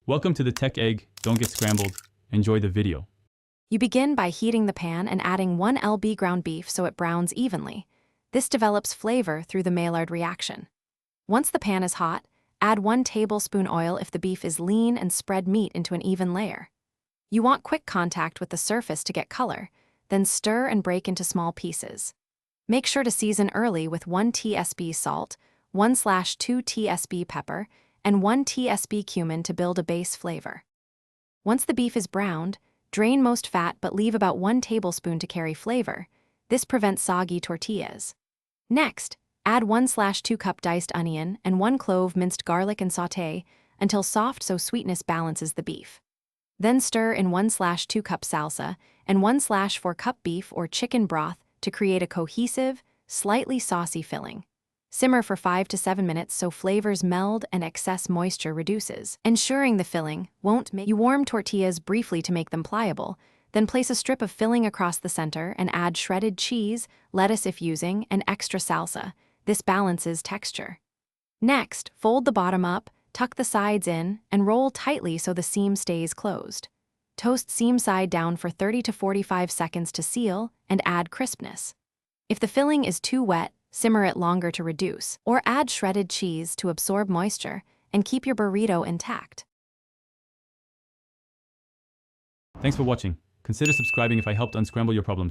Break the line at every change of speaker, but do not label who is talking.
Welcome to the Tech Egg. Don't get scrambled. Enjoy the video.
You begin by heating the pan and adding 1 lb ground beef so it browns evenly. This develops flavor through the Maillard reaction. Once the pan is hot, add 1 tablespoon oil if the beef is lean and spread meat into an even layer. You want quick contact with the surface to get color, then stir and break into small pieces. Make sure to season early with 1 tsp salt, 1/2 tsp pepper, and 1 tsp cumin to build a base flavor. Once the beef is browned, drain most fat but leave about 1 tablespoon to carry flavor. This prevents soggy tortillas. Next, add 1/2 cup diced onion and 1 clove minced garlic and sauté until soft so sweetness balances the beef. Then stir in 1/2 cup salsa and 1/4 cup beef or chicken broth to create a cohesive, slightly saucy filling. Simmer for 5 to 7 minutes so flavors meld and excess moisture reduces. Ensuring the filling won't make you warm tortillas briefly to make them pliable, then place a strip of filling across the center and add shredded cheese, lettuce if using, and extra salsa. This balances texture. Next, fold the bottom up, tuck the sides in, and roll tightly so the seam stays closed. Toast seam side down for 30 to 45 seconds to seal and add crispness. If the filling is too wet, simmer it longer to reduce, or add shredded cheese to absorb moisture and keep your burrito intact.
Thanks for watching. Consider subscribing if I helped unscramble your problems.